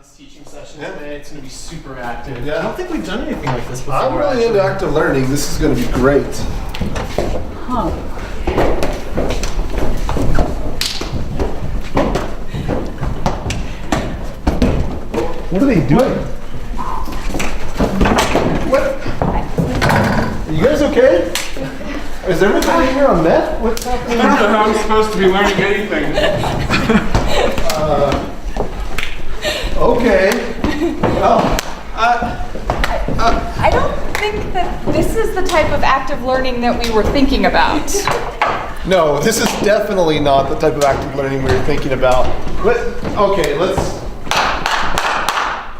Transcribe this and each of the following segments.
this teaching session today. It's going to be super active. Yeah. I don't think we've done anything like this before. I'm really into active learning. This is going to be great. Huh. What are they doing? What? Are you guys okay? Is everybody here on meth? What's happening? I don't know how I'm supposed to be learning anything. Okay. Well, I don't think that this is the type of active learning that we were thinking about. no, this is definitely not the type of active learning we were thinking about. Okay, let's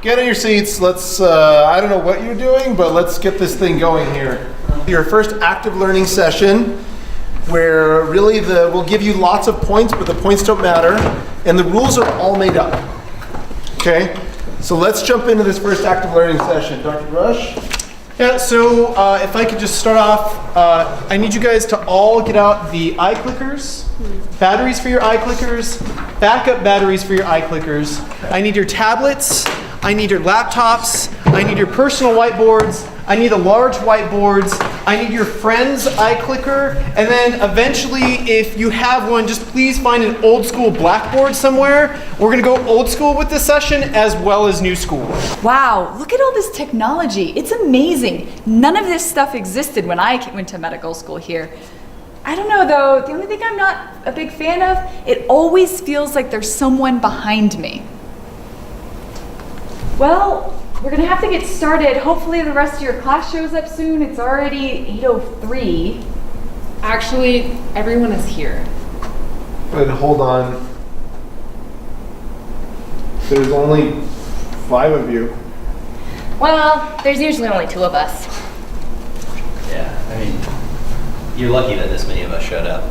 get in your seats. Let's, I don't know what you're doing, but let's get this thing going here. Your first active learning session, where really we'll give you lots of points, but the points don't matter, and the rules are all made up. Okay, so let's jump into this first active learning session. Dr. Rush? Yeah, so if I could just start off, I need you guys to all get out the iClickers, batteries for your iClickers, backup batteries for your iClickers. I need your tablets, I need your laptops, I need your personal whiteboards, I need the large whiteboards, I need your friend's iClicker, and then eventually, if you have one, just please find an old school blackboard somewhere. We're gonna go old school with this session as well as new school. Wow, look at all this technology. It's amazing. None of this stuff existed when I went to medical school here. I don't know though, the only thing I'm not a big fan of, it always feels like there's someone behind me. Well, we're gonna have to get started. Hopefully the rest of your class shows up soon. It's already 8:03. Actually, everyone is here. But hold on. There's only 5 of you. Well, there's usually only 2 of us. Yeah, I mean, you're lucky that this many of us showed up.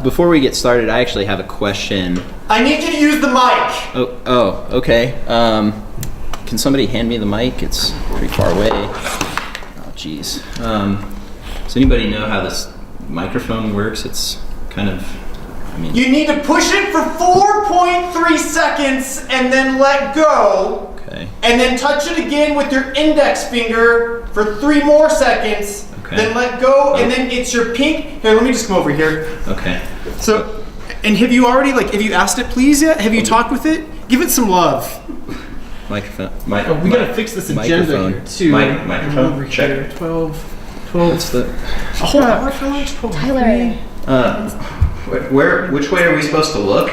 Before we get started, I actually have a question. I need you to use the mic. Oh, okay. Can somebody hand me the mic? It's pretty far away. Oh, geez. Does anybody know how this microphone works? It's kind of, I mean... You need to push it for 4.3 seconds and then let go. Okay. And then touch it again with your index finger for 3 more seconds. Okay. Then let go, and then it's your pink. Here, let me just come over here. Okay. So, and have you already, have you asked it please yet? Have you talked with it? Give it some love. Microphone. We gotta fix this agenda microphone. here, too. Microphone. Over Check. here. 12. What's the... A whole hour for lunch? Tyler. Which way are we supposed to look?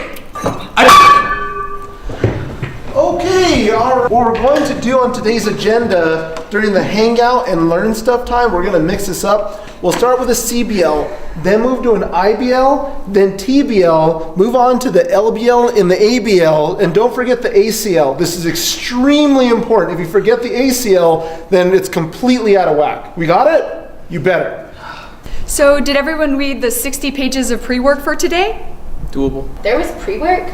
Okay, what we're going to do on today's agenda during the hangout and learn stuff time, we're going to mix this up. We'll start with a CBL, then move to an IBL, then TBL, move on to the LBL and the ABL, and don't forget the ACL. This is extremely important. If you forget the ACL, then it's completely out of whack. We got it? You better. So did everyone read the 60 pages of pre-work for today? Doable. There was pre-work?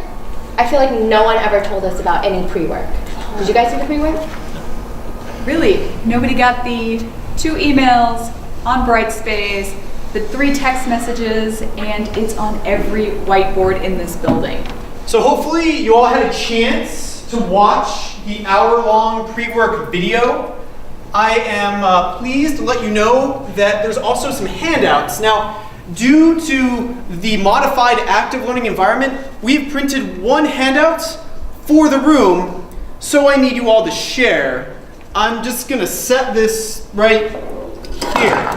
I feel like no one ever told us about any pre-work. Did you guys do the pre-work? Really? Nobody got the 2 emails on Brightspace, the 3 text messages, and it's on every whiteboard in this building. So hopefully you all had a chance to watch the hour-long pre-work video. I am pleased to let you know that there's also some handouts. Now, due to the modified active learning environment, we've printed 1 handout for the room, so I need you all to share. I'm just gonna set this right here.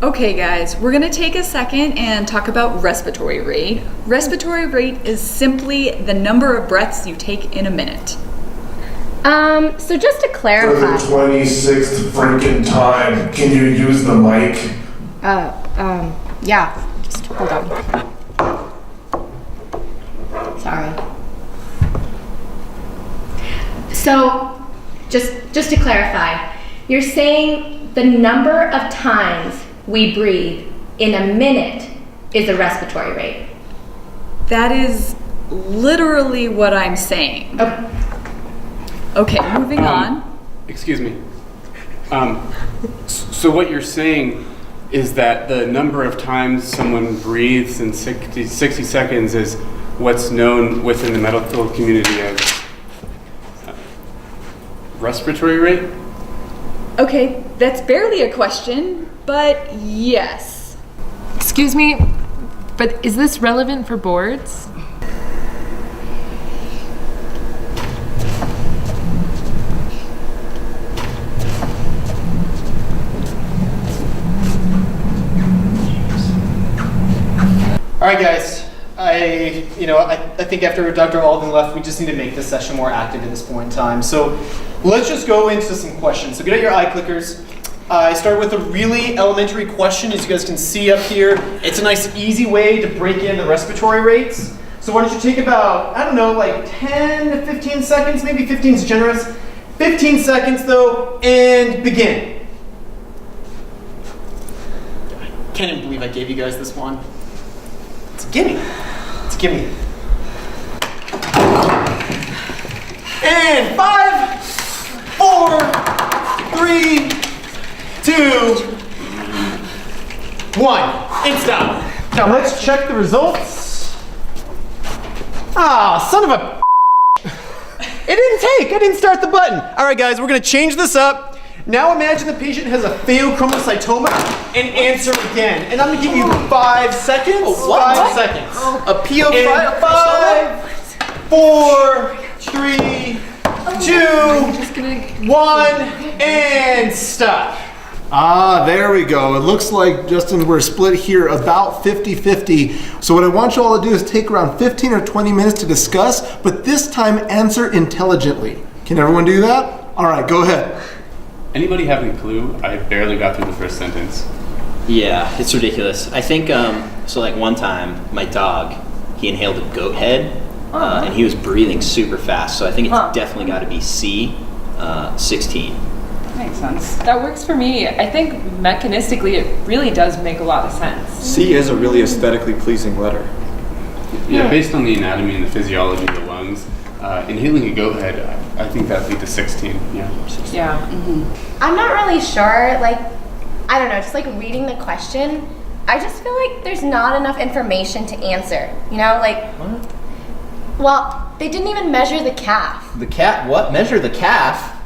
Okay guys, we're gonna take a second and talk about respiratory rate. Respiratory rate is simply the number of breaths you take in a minute. So just to For clarify. the 26th freaking time, can you use the mic? Yeah, just hold on. Sorry. So, just to clarify, you're saying the number of times we breathe in a minute is a respiratory rate? That is literally what I'm saying. Okay, moving on. Excuse me. So what you're saying is that the number of times someone breathes in 60 seconds is what's known within the medical community as respiratory rate? Okay, that's barely a question, but yes. Excuse me, but is this relevant for boards? All right, guys. I think after Dr. Alden left, we just need to make this session more active at this point in time. So let's just go into some questions. So get out your iClickers. I started with a really elementary question, as you guys can see up here. It's a nice, easy way to break in the respiratory rates. So why don't you take about, I don't know, like 10 to 15 seconds, maybe 15 is generous. 15 seconds though, and begin. I can't even believe I gave you guys this one. It's a gimme. It's a gimme. And 5, 4, 3, 2, 1. And stop. Now let's check the results. Ah, son of a... It didn't take. I didn't start the button. All right, guys, we're going to change this up. Now imagine the patient has a pheochromocytoma and answer again. And I'm going to give you 5 seconds. Oh, what? 5 seconds. A PO And 5, 4, 3, 2, 1, and stop. Ah, there we go. It looks like, Justin, we're split here about 50-50. So what I want you all to do is take around 15 or 20 minutes to discuss, but this time answer intelligently. Can everyone do that? All right, go ahead. Anybody have any clue? I barely got through the first sentence. Yeah, it's ridiculous. I think, so like one time, my dog, he inhaled a goat head, and he was breathing super fast. So I think it's definitely got to be C, 16. Makes sense. That works for me. I think mechanistically it really does make a lot of sense. C is a really aesthetically pleasing letter. Yeah, based on the anatomy and the physiology of the lungs, inhaling a goat head, I think that'd lead to 16. Yeah. Yeah. I'm not really sure, like, I don't know, just like reading the question, I just feel like there's not enough information to answer. You know, like, well, they didn't even measure the calf. The cat, what? Measure the calf?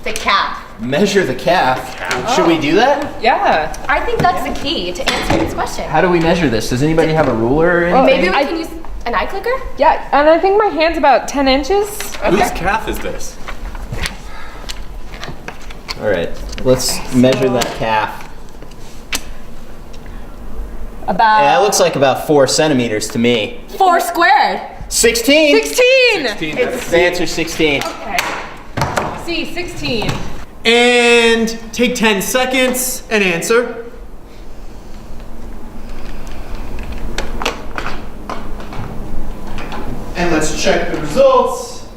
The calf. Measure the calf? Should we do that? Yeah. I think that's the key to answering this question. How do we measure this? Does anybody have a ruler or anything? Maybe we can use an eye clicker? Yeah, and I think my hand's about 10 inches. Whose calf is this? All right, let's measure that calf. About Yeah, it looks like about 4 centimeters to me. 4 squared. 16? 16! 16. The answer's 16. Okay. C, 16. And take 10 seconds and answer. And let's check the results.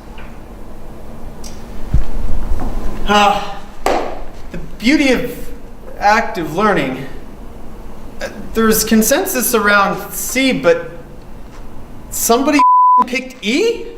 The beauty of active learning, there's consensus around C, but somebody picked E?